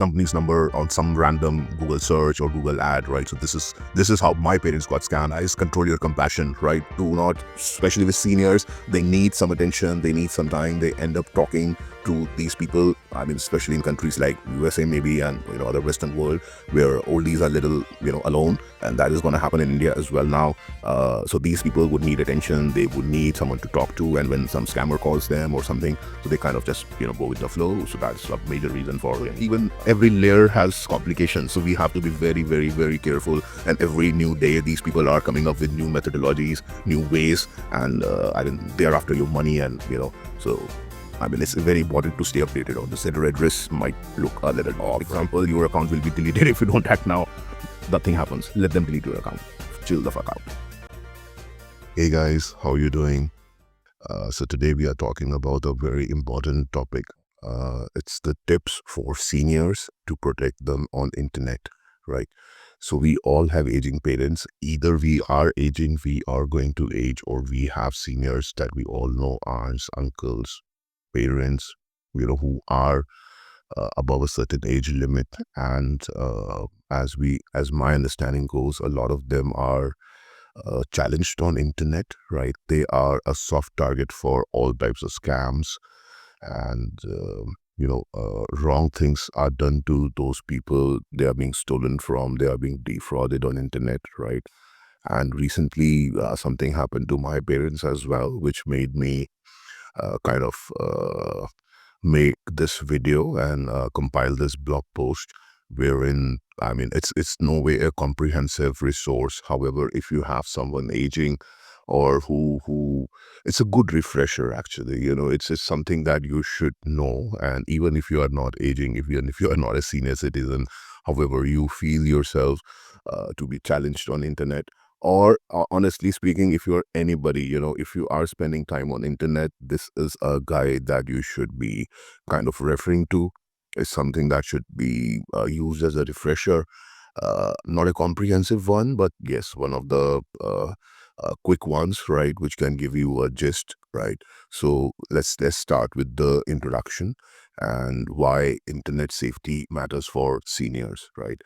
company's number on some random Google search or Google ad, right? So this is how my parents got scammed. I just control your compassion, right? Do not, especially with seniors, they need some attention, they need some time. They end up talking to these people. I mean, especially in countries like USA maybe, and other Western world, where oldies are little alone, and that is going to happen in India as well now. So these people would need attention, they would need someone to talk to, and when some scammer calls them or something, so they kind of just go with the flow. So that's a major reason for it. Even every layer has complications, so we have to be very, very, very careful. And every new day, these people are coming up with new methodologies, new ways, and I mean, they're after your money, and so I mean, it's very important to stay updated on this. The red risk might look a little off. For example, your account will be deleted if you don't act now. Nothing happens. Let them delete your account. Chill the fuck out. Hey guys, how you doing? So today we are talking about a very important topic. It's the tips for seniors to protect them on internet, right? So we all have aging parents. Either we are aging, we are going to age, or we have seniors that we all know, aunts, uncles, parents, who are above a certain age limit. And as my understanding goes, a lot of them are challenged on internet, right? They are a soft target for all types of scams, and wrong things are done to those people. They are being stolen from, they are being defrauded on internet, right? And recently something happened to my parents as well, which made me kind of make this video and compile this blog post, wherein, I mean, it's no way a comprehensive resource. However, if you have someone aging, or who it's a good refresher actually. It's something that you should know. And even if you are not aging, even if you are not a senior citizen, however you feel yourself to be challenged on internet, or honestly speaking, if you're anybody, if you are spending time on internet, this is a guide that you should be kind of referring to. It's something that should be used as a refresher. Not a comprehensive one, but yes, one of the quick ones, right, which can give you a gist, right? So let's start with the introduction and why internet safety matters for seniors, right?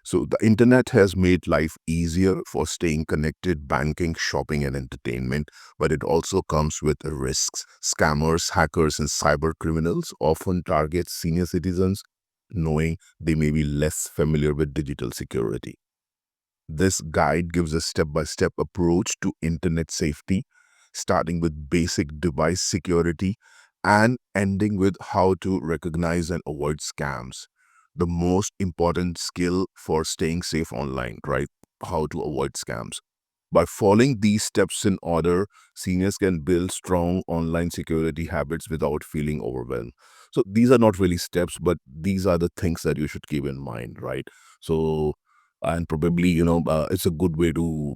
So the internet has made life easier for staying connected, banking, shopping, and entertainment, but it also comes with risks. Scammers, hackers, and cyber criminals often target senior citizens, knowing they may be less familiar with digital security. This guide gives a step-by-step approach to internet safety, starting with basic device security and ending with how to recognize and avoid scams. The most important skill for staying safe online, right? How to avoid scams. By following these steps in order, seniors can build strong online security habits without feeling overwhelmed. So these are not really steps, but these are the things that you should keep in mind, right? So, and probably, it's a good way to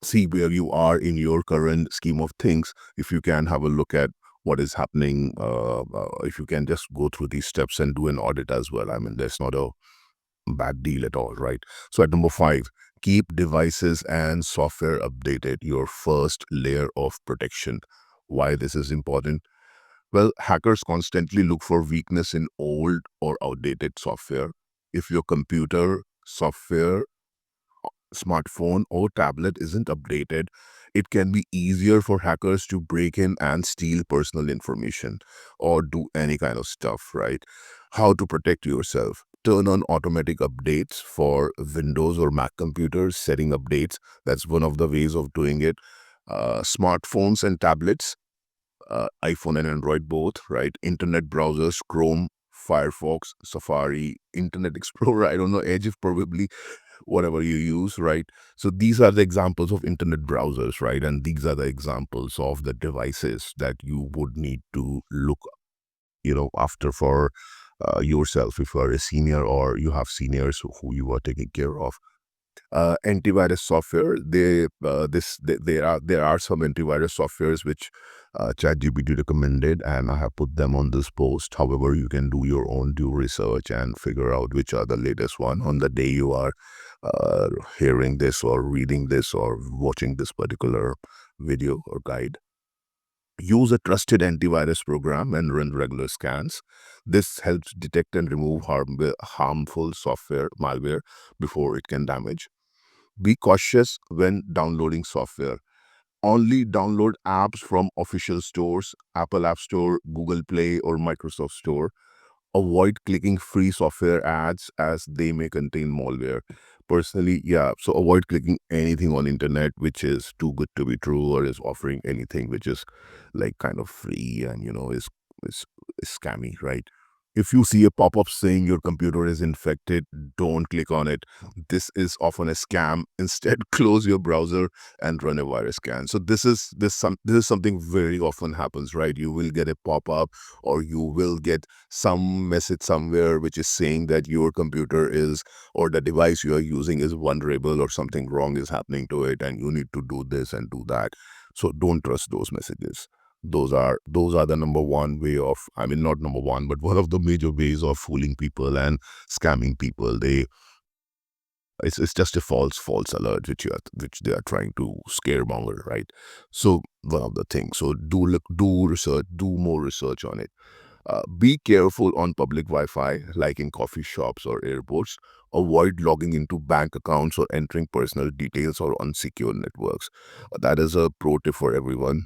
see where you are in your current scheme of things. If you can have a look at what is happening, if you can just go through these steps and do an audit as well. I mean, there's not a bad deal at all, right? So at number 5, keep devices and software updated, your first layer of protection. Why this is important? Well, hackers constantly look for weakness in old or outdated software. If your computer, software, smartphone, or tablet isn't updated, it can be easier for hackers to break in and steal personal information or do any kind of stuff, right? How to protect yourself? Turn on automatic updates for Windows or Mac computers, setting updates. That's one of the ways of doing it. Smartphones and tablets, iPhone and Android both, right? Internet browsers, Chrome, Firefox, Safari, Internet Explorer, I don't know, Edge probably, whatever you use, right? So these are the examples of internet browsers, right? And these are the examples of the devices that you would need to look, after for yourself if you are a senior or you have seniors who you are taking care of. Antivirus software, there are some antivirus softwares which ChatGPT recommended, and I have put them on this post. However, you can do your own due research and figure out which are the latest one on the day you are hearing this or reading this or watching this particular video or guide. Use a trusted antivirus program and run regular scans. This helps detect and remove harmful software malware before it can damage. Be cautious when downloading software. Only download apps from official stores, Apple App Store, Google Play, or Microsoft Store. Avoid clicking free software ads as they may contain malware. Personally, yeah, so avoid clicking anything on internet which is too good to be true or is offering anything which is like kind of free and is scammy, right? If you see a pop-up saying your computer is infected, don't click on it. This is often a scam. Instead, close your browser and run a virus scan. So this is something very often happens, right? You will get a pop-up or you will get some message somewhere which is saying that your computer is or the device you are using is vulnerable or something wrong is happening to it and you need to do this and do that. So don't trust those messages. Those are the number one way of, I mean, not number one, but one of the major ways of fooling people and scamming people. It's just a false alert which they are trying to scaremonger, right? So one of the things, so do research, do more research on it. Be careful on public Wi-Fi, like in coffee shops or airports. Avoid logging into bank accounts or entering personal details or unsecure networks. That is a pro tip for everyone.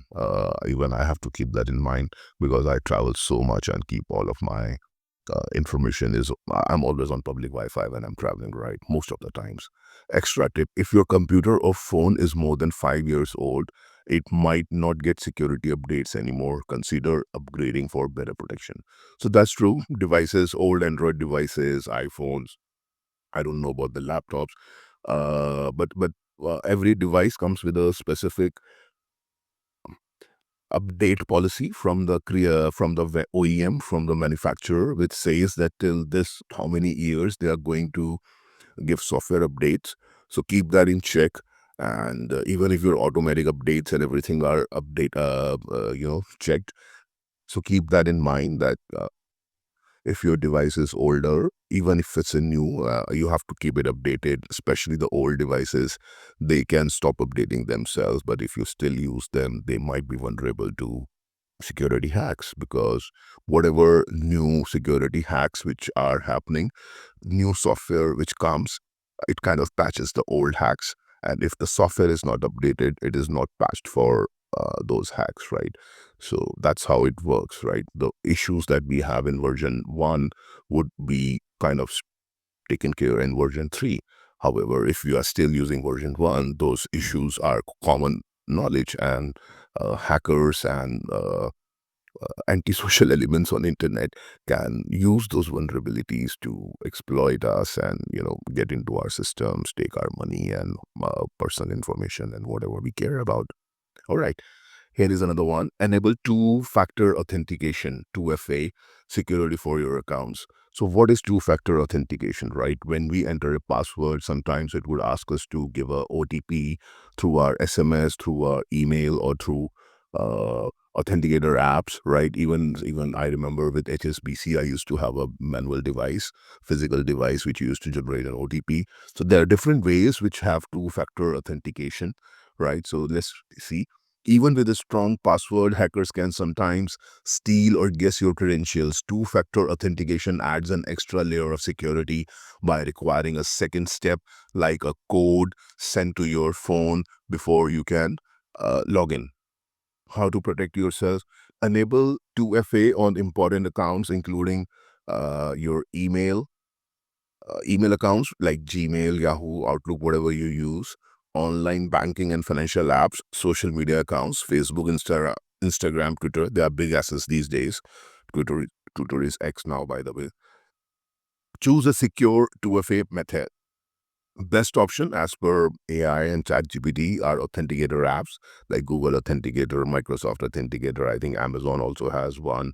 Even I have to keep that in mind because I travel so much and keep all of my information is, I'm always on public Wi-Fi when I'm traveling, right? Most of the times. Extra tip, if your computer or phone is more than 5 years old, it might not get security updates anymore. Consider upgrading for better protection. So that's true. Devices, old Android devices, iPhones, I don't know about the laptops, but every device comes with a specific update policy from the OEM, from the manufacturer, which says that till this how many years they are going to give software updates. So keep that in check. And even if your automatic updates and everything are checked, so keep that in mind that if your device is older, even if it's a new, you have to keep it updated. Especially the old devices, they can stop updating themselves, but if you still use them, they might be vulnerable to security hacks, because whatever new security hacks which are happening, new software which comes, it kind of patches the old hacks. And if the software is not updated, it is not patched for those hacks, right? So that's how it works, right? The issues that we have in version 1 would be kind of taken care in version 3. However, if you are still using version 1, those issues are common knowledge, and hackers and antisocial elements on internet can use those vulnerabilities to exploit us and get into our systems, take our money and personal information and whatever we care about. All right, here is another one. Enable two-factor authentication, 2FA, security for your accounts. So what is two-factor authentication, right? When we enter a password, sometimes it would ask us to give a OTP through our SMS, through our email, or through uh, authenticator apps, right? Even I remember with HSBC, I used to have a manual device, physical device, which used to generate an OTP. So there are different ways which have two-factor authentication, right? So let's see. Even with a strong password, hackers can sometimes steal or guess your credentials. Two-factor authentication adds an extra layer of security by requiring a second step, like a code sent to your phone before you can log in. How to protect yourself? Enable 2FA on important accounts, including your email accounts like Gmail, Yahoo, Outlook, whatever you use, online banking and financial apps, social media accounts, Facebook, Instagram, Twitter. They are big assets these days. Twitter, Twitter is X now, by the way. Choose a secure 2FA method. Best option as per AI and ChatGPT are authenticator apps like Google Authenticator, Microsoft Authenticator. I think Amazon also has one,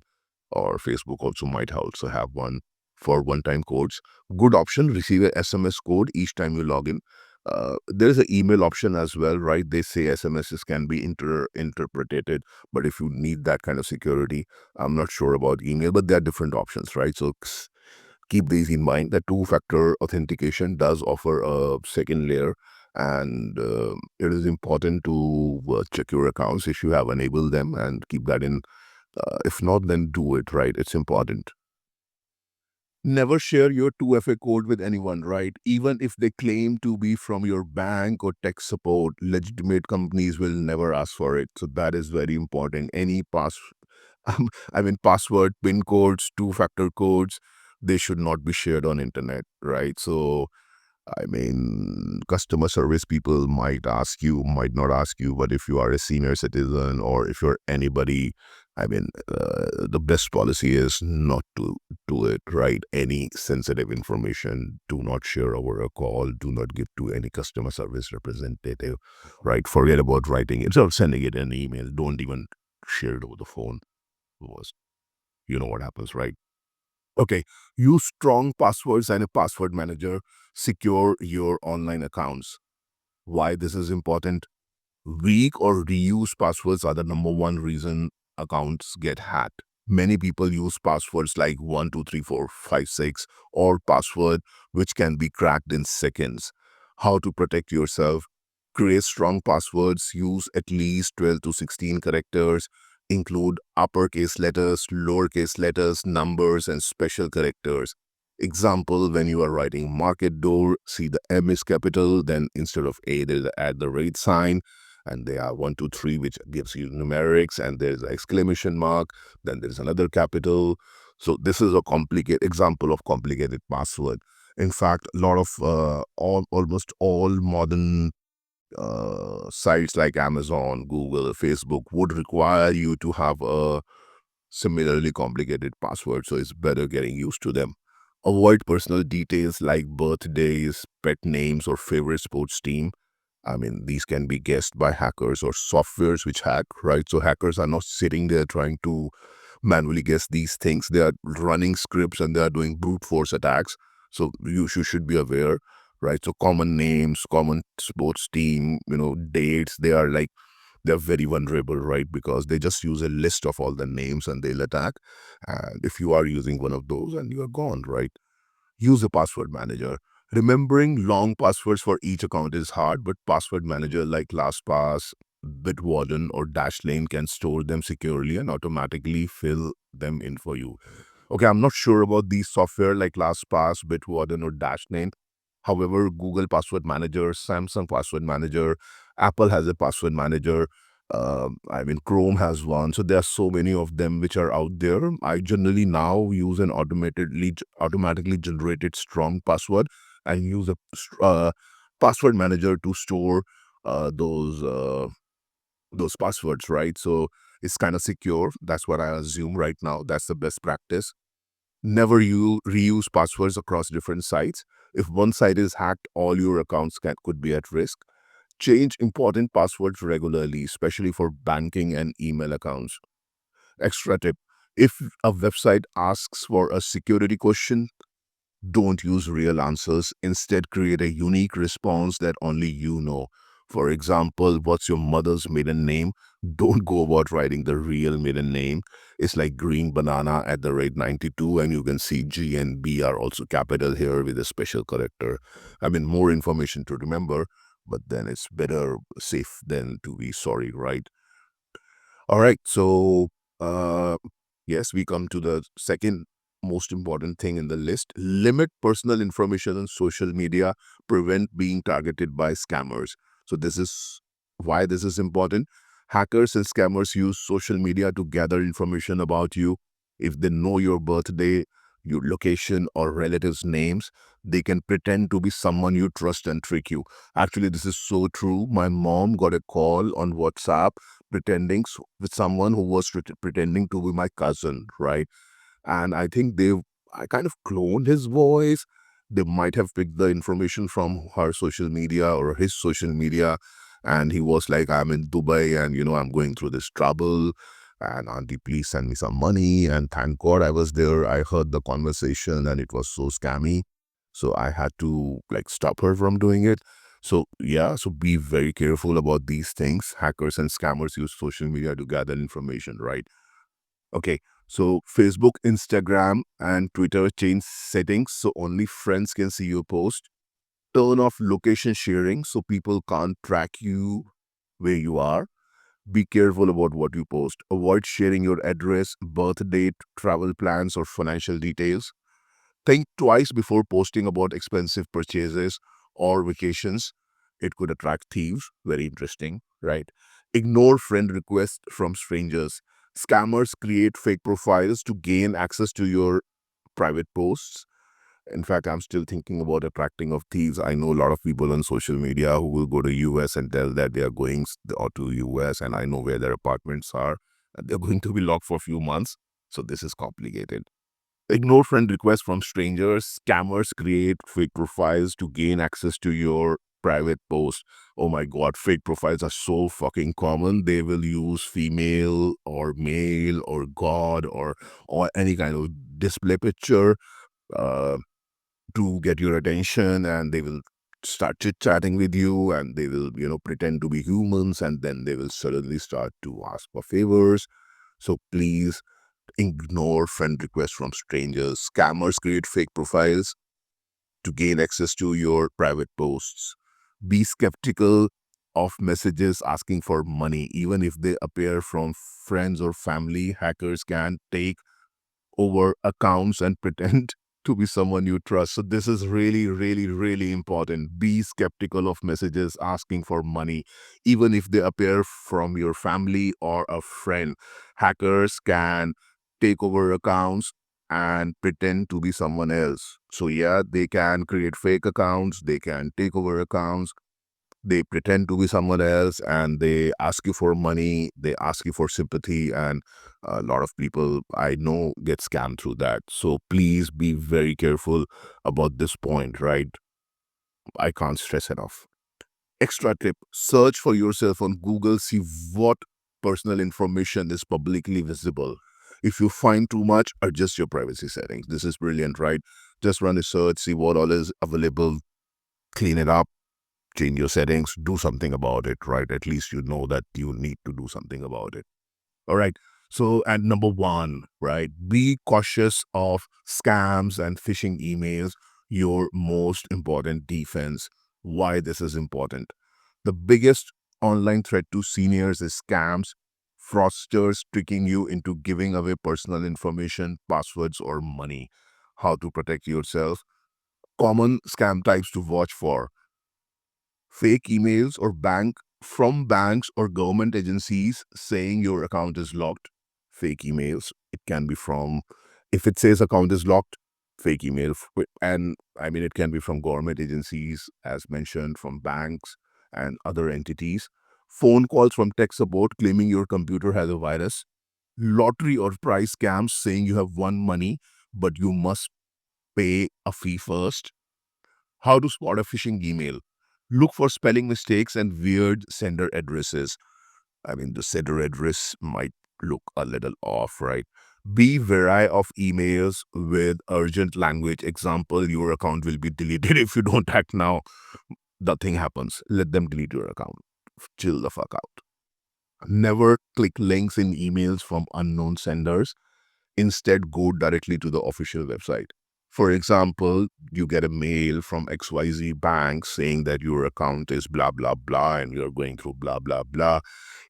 or Facebook also might also have one for one-time codes. Good option, receive a SMS code each time you log in. There's an email option as well, right? They say SMSs can be interpreted, but if you need that kind of security, I'm not sure about email, but there are different options, right? So keep these in mind. That two-factor authentication does offer a second layer, And it is important to check your accounts if you have enabled them and keep that in. If not, then do it, right? It's important. Never share your 2FA code with anyone, right? Even if they claim to be from your bank or tech support, legitimate companies will never ask for it. So that is very important. Any password, PIN codes, two-factor codes, they should not be shared on internet, right? So customer service people might ask you, might not ask you, but if you are a senior citizen or if you're anybody, the best policy is not to do it, right? Any sensitive information, do not share over a call, do not give to any customer service representative, right? Forget about writing it or sending it an email. Don't even share it over the phone. Because you know what happens, right? Okay, use strong passwords and a password manager. Secure your online accounts. Why this is important? Weak or reused passwords are the number one reason accounts get hacked. Many people use passwords like 123456 or password which can be cracked in seconds. How to protect yourself? Create strong passwords, use at least 12 to 16 characters, include uppercase letters, lowercase letters, numbers, and special characters. Example, when you are writing market door, see the M is capital, then instead of A, there's the at the rate sign, and they are 123, which gives you numerics, and there's an exclamation mark, then there's another capital. So this is a complicated example of complicated password. In fact, a lot of almost all modern sites like Amazon, Google, Facebook would require you to have a similarly complicated password, so it's better getting used to them. Avoid personal details like birthdays, pet names, or favorite sports team. These can be guessed by hackers or softwares which hack, right? So hackers are not sitting there trying to manually guess these things. They are running scripts and they are doing brute force attacks. So you should be aware, right? So common names, common sports team, dates, they're very vulnerable, right? Because they just use a list of all the names and they'll attack. And if you are using one of those, and you are gone, right? Use a password manager. Remembering long passwords for each account is hard, but password manager like LastPass, Bitwarden, or Dashlane can store them securely and automatically fill them in for you. Okay, I'm not sure about these software like LastPass, Bitwarden, or Dashlane. However, Google Password Manager, Samsung Password Manager, Apple has a password manager. Chrome has one. So there are so many of them which are out there. I generally now use an automatically generated strong password and use a password manager to store those passwords, right? So it's kind of secure. That's what I assume right now. That's the best practice. Never you reuse passwords across different sites. If one site is hacked, all your accounts could be at risk. Change important passwords regularly, especially for banking and email accounts. Extra tip: if a website asks for a security question, don't use real answers. Instead, create a unique response that only you know. For example, what's your mother's maiden name? Don't go about writing the real maiden name. It's like green banana at the rate 92, and you can see G and B are also capital here with a special character. More information to remember, but then it's better safe than to be sorry, right? All right. So, yes, we come to the second most important thing in the list. Limit personal information on social media, prevent being targeted by scammers. So, this is why this is important. Hackers and scammers use social media to gather information about you. If they know your birthday, your location, or relatives' names, they can pretend to be someone you trust and trick you. Actually, this is so true. My mom got a call on WhatsApp pretending with someone who was pretending to be my cousin, right? And I think I kind of cloned his voice. They might have picked the information from her social media or his social media. And he was like, I'm in Dubai and, I'm going through this trouble. And auntie, please send me some money. And thank God I was there. I heard the conversation and it was so scammy. So I had to stop her from doing it. So yeah, so be very careful about these things. Hackers and scammers use social media to gather information, right? Okay, so Facebook, Instagram, and Twitter change settings so only friends can see your post. Turn off location sharing so people can't track you where you are. Be careful about what you post. Avoid sharing your address, birth date, travel plans, or financial details. Think twice before posting about expensive purchases or vacations. It could attract thieves. Very interesting, right? Ignore friend requests from strangers. Scammers create fake profiles to gain access to your private posts. In fact, I'm still thinking about attracting of thieves. I know a lot of people on social media who will go to US and tell that they are going or to US, and I know where their apartments are, and they're going to be locked for a few months. So this is complicated. Ignore friend requests from strangers. Scammers create fake profiles to gain access to your private post. Oh my god, fake profiles are so fucking common. They will use female or male or god or any kind of display picture. Uh, to get your attention, and they will start chit chatting with you, and they will pretend to be humans, and then they will suddenly start to ask for favors. So please ignore friend requests from strangers. Scammers create fake profiles to gain access to your private posts. Be skeptical of messages asking for money. Even if they appear from friends or family, hackers can take over accounts and pretend to be someone you trust. So this is really, really, really important. Be skeptical of messages asking for money, even if they appear from your family or a friend. Hackers can take over accounts and pretend to be someone else. So yeah, they can create fake accounts, they can take over accounts, they pretend to be someone else, and they ask you for money, they ask you for sympathy, and a lot of people I know get scammed through that. So please be very careful about this point, right? I can't stress enough. Extra tip: search for yourself on Google, see what personal information is publicly visible. If you find too much, adjust your privacy settings. This is brilliant, right? Just run a search, see what all is available, clean it up, change your settings, do something about it, right? At least you know that you need to do something about it. All right. So, and number one, right? Be cautious of scams and phishing emails, your most important defense. Why this is important? The biggest online threat to seniors is scams, fraudsters tricking you into giving away personal information, passwords, or money. How to protect yourself? Common scam types to watch for: fake emails or banks or government agencies saying your account is locked. Fake emails. It can be from, if it says account is locked, fake email. And I mean, it can be from government agencies, as mentioned, from banks and other entities. Phone calls from tech support claiming your computer has a virus. Lottery or prize scams saying you have won money, but you must pay a fee first. How to spot a phishing email? Look for spelling mistakes and weird sender addresses. I mean, the sender address might look a little off, right? Be wary of emails with urgent language. Example, your account will be deleted if you don't act now. Nothing happens. Let them delete your account. Chill the fuck out. Never click links in emails from unknown senders. Instead, go directly to the official website. For example, you get a mail from XYZ Bank saying that your account is blah, blah, blah, and you're going through blah, blah, blah.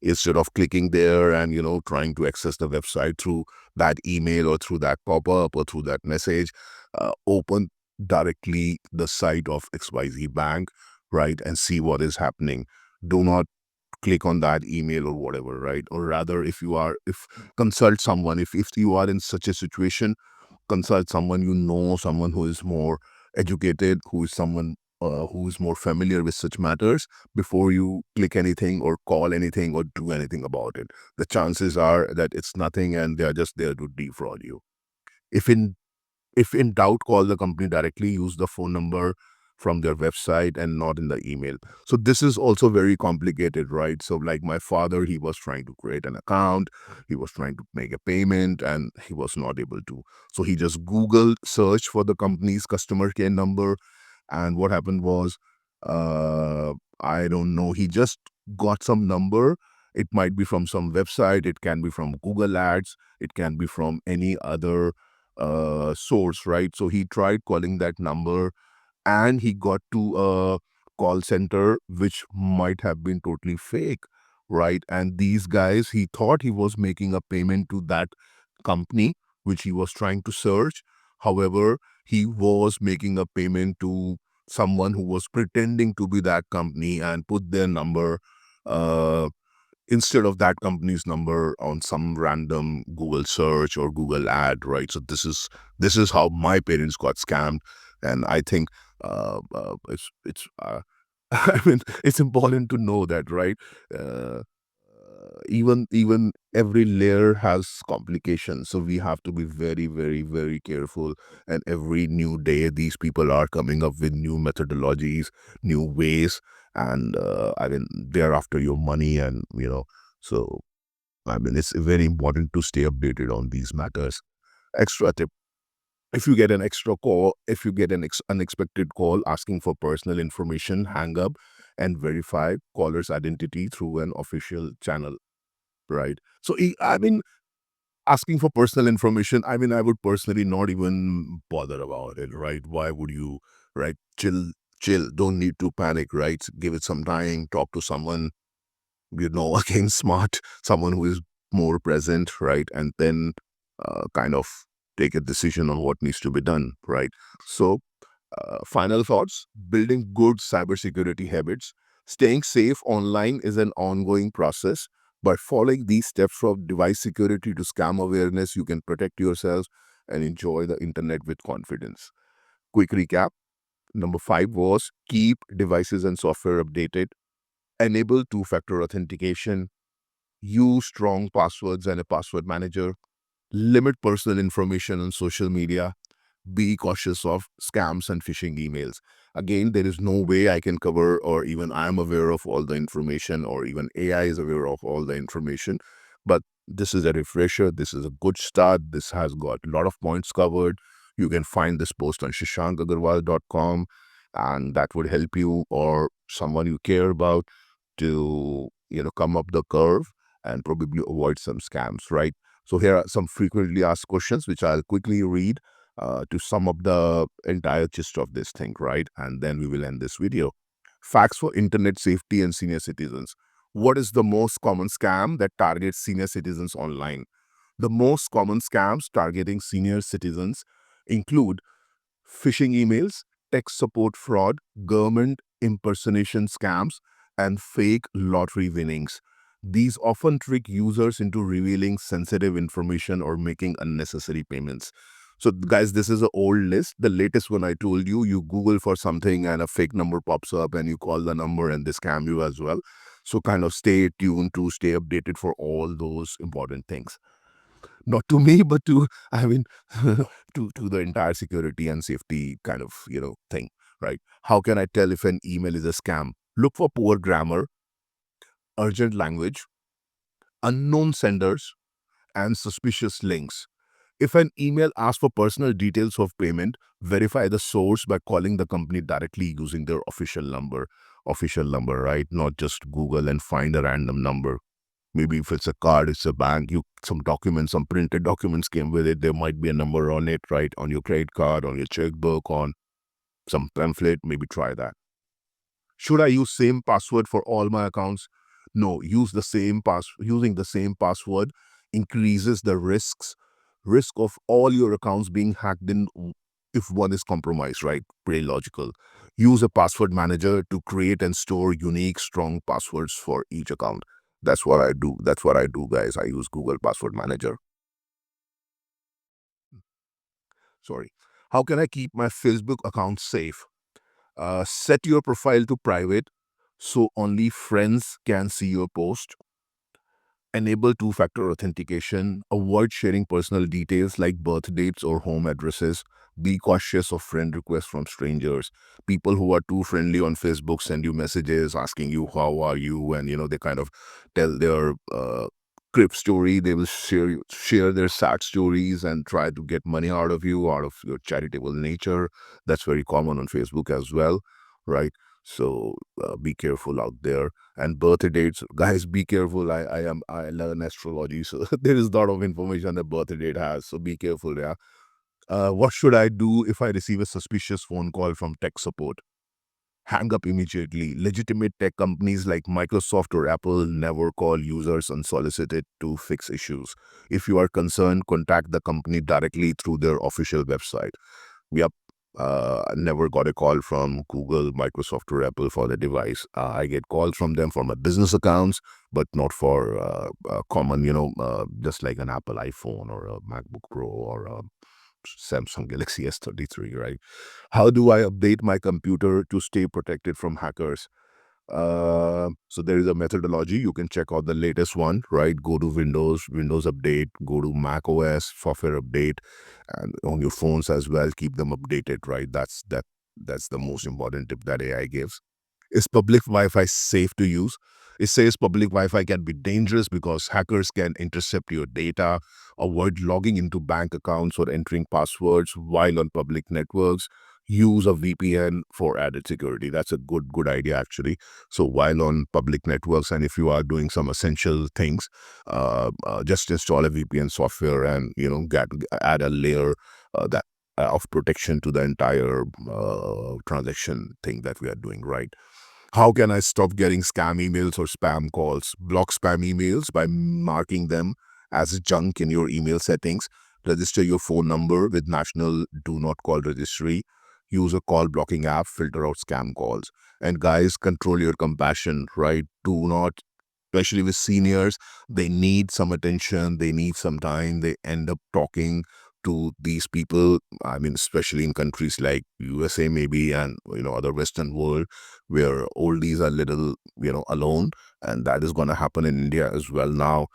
Instead of clicking there and, trying to access the website through that email or through that pop-up or through that message, open directly the site of XYZ Bank, right, and see what is happening. Do not click on that email or whatever, right? Or rather, if consult someone. If you are in such a situation, consult someone someone who is more educated, who is someone who is more familiar with such matters before you click anything or call anything or do anything about it. The chances are that it's nothing and they are just there to defraud you. If in if in doubt, call the company directly, use the phone number from their website and not in the email. So this is also very complicated, right? So like my father, he was trying to create an account, he was trying to make a payment and he was not able to. So he just Googled search for the company's customer care number, and what happened was, uh, I don't know, he just got some number. It might be from some website, it can be from Google Ads, it can be from any other source, right? So he tried calling that number and he got to a call center which might have been totally fake, right? And these guys, he thought he was making a payment to that company which he was trying to search. However, he was making a payment to someone who was pretending to be that company and put their number uh, instead of that company's number on some random Google search or Google ad, right? So this is how my parents got scammed, and I think it's I mean, it's important to know that, right? Uh, even every layer has complications, so we have to be very, very, very careful. And every new day, these people are coming up with new methodologies, new ways, and I mean, they're after your money, and so I mean, it's very important to stay updated on these matters. Extra tip: if you get an unexpected call asking for personal information, hang up and verify caller's identity through an official channel, right? So, I mean, asking for personal information, I mean, I would personally not even bother about it, right? Why would you, right? Chill, don't need to panic, right? Give it some time, talk to someone, again, smart, someone who is more present, right? And then kind of take a decision on what needs to be done, right? So, final thoughts: building good cybersecurity habits. Staying safe online is an ongoing process. By following these steps from device security to scam awareness, you can protect yourself and enjoy the internet with confidence. Quick recap: number 5 was keep devices and software updated, enable two factor authentication, use strong passwords and a password manager, limit personal information on social media, be cautious of scams and phishing emails. Again, there is no way I can cover, or even I'm aware of all the information, or even AI is aware of all the information. But this is a refresher. This is a good start. This has got a lot of points covered. You can find this post on shashankagarwal.com, and that would help you or someone you care about to come up the curve and probably avoid some scams, right? So here are some frequently asked questions which I'll quickly read to sum up the entire gist of this thing, right? And then we will end this video. Facts for internet safety and senior citizens. What is the most common scam that targets senior citizens online? The most common scams targeting senior citizens include phishing emails, tech support fraud, government impersonation scams, and fake lottery winnings. These often trick users into revealing sensitive information or making unnecessary payments. So, guys, this is an old list. The latest one I told you, you Google for something and a fake number pops up and you call the number and they scam you as well. So, kind of stay tuned to stay updated for all those important things. Not to me, but to, I mean, to the entire security and safety kind of, thing, right? How can I tell if an email is a scam? Look for poor grammar, urgent language, unknown senders, and suspicious links. If an email asks for personal details of payment, verify the source by calling the company directly using their official number. Official number, right? Not just Google and find a random number. Maybe if it's a card, it's a bank, some documents, some printed documents came with it. There might be a number on it, right? On your credit card, on your checkbook, on some pamphlet. Maybe try that. Should I use same password for all my accounts? No, using the same password increases the risk of all your accounts being hacked in if one is compromised, right? Pretty logical. Use a password manager to create and store unique, strong passwords for each account. That's what I do. That's what I do, guys. I use Google Password Manager. Sorry. How can I keep my Facebook account safe? Set your profile to private so only friends can see your post. Enable two-factor authentication. Avoid sharing personal details like birth dates or home addresses. Be cautious of friend requests from strangers. People who are too friendly on Facebook send you messages asking you how are you, and they kind of tell their crib story. They will share their sad stories and try to get money out of you, out of your charitable nature. That's very common on Facebook as well, right? So be careful out there. And birthday dates, guys, be careful. I learn astrology, so there is a lot of information that birthday date has, so be careful. Yeah, What should I do if I receive a suspicious phone call from tech support? Hang up immediately. Legitimate tech companies like Microsoft or Apple never call users unsolicited to fix issues. If you are concerned, contact the company directly through their official website. Yep. I never got a call from Google, Microsoft, or Apple for the device. I get calls from them for my business accounts, but not for common, just like an Apple iPhone or a MacBook Pro or a Samsung Galaxy S33, right? How do I update my computer to stay protected from hackers? So there is a methodology. You can check out the latest one, right? Go to Windows Update, go to Mac OS, software update, and on your phones as well, keep them updated, right? That's the most important tip that AI gives. Is public Wi-Fi safe to use? It says public Wi-Fi can be dangerous because hackers can intercept your data, avoid logging into bank accounts or entering passwords while on public networks. Use a VPN for added security. That's a good idea actually. So while on public networks, and if you are doing some essential things, just install a VPN software and add a layer that of protection to the entire transaction thing that we are doing, right? How can I stop getting scam emails or spam calls? Block spam emails by marking them as junk in your email settings. Register your phone number with National Do Not Call Registry. Use a call blocking app. Filter out scam calls. And guys, control your compassion, right? Do not, especially with seniors, they need some attention, they need some time, they end up talking to these people. I mean, especially in countries like USA maybe, and other Western world, where oldies are little alone, and that is going to happen in India as well now.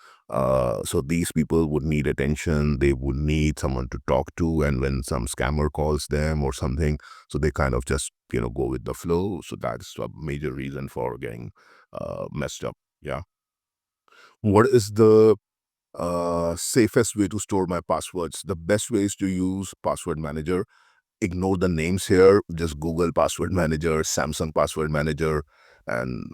So these people would need attention, they would need someone to talk to, and when some scammer calls them or something, so they kind of just go with the flow. So that's a major reason for getting messed up. Yeah. What is the safest way to store my passwords? The best way is to use password manager. Ignore the names here. Just Google password manager, Samsung password manager, and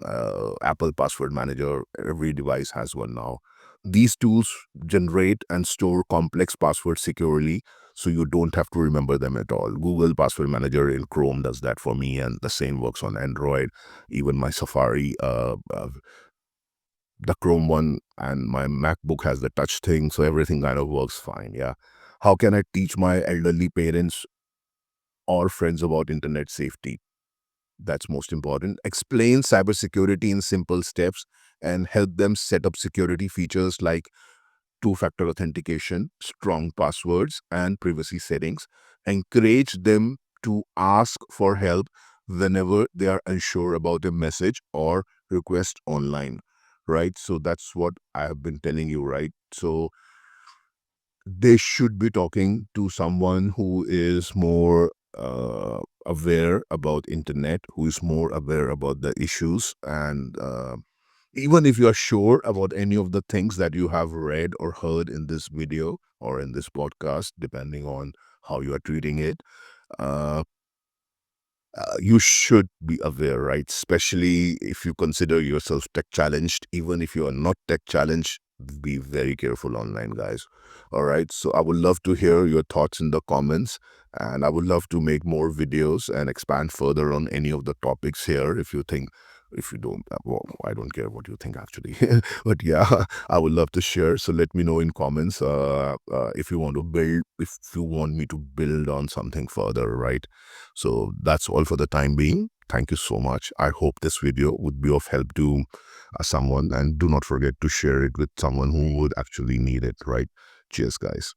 Apple password manager. Every device has one now. These tools generate and store complex passwords securely, so you don't have to remember them at all. Google password manager in Chrome does that for me, and the same works on Android. Even my Safari, the Chrome one, and my MacBook has the touch thing, so everything kind of works fine. Yeah. How can I teach my elderly parents or friends about internet safety? That's most important. Explain cybersecurity in simple steps and help them set up security features like two-factor authentication, strong passwords, and privacy settings. Encourage them to ask for help whenever they are unsure about a message or request online, right? So that's what I have been telling you, right? So they should be talking to someone who is more aware about internet, who is more aware about the issues, and even if you are sure about any of the things that you have read or heard in this video or in this podcast, depending on how you are treating it, uh, you should be aware, right? Especially if you consider yourself tech challenged. Even if you are not tech challenged, be very careful online, guys. All right. So I would love to hear your thoughts in the comments, and I would love to make more videos and expand further on any of the topics here. If you don't, well, I don't care what you think actually. But yeah, I would love to share. So let me know in comments if you want to build, if you want me to build on something further, right? So that's all for the time being. Thank you so much. I hope this video would be of help to someone, and do not forget to share it with someone who would actually need it, right? Cheers, guys.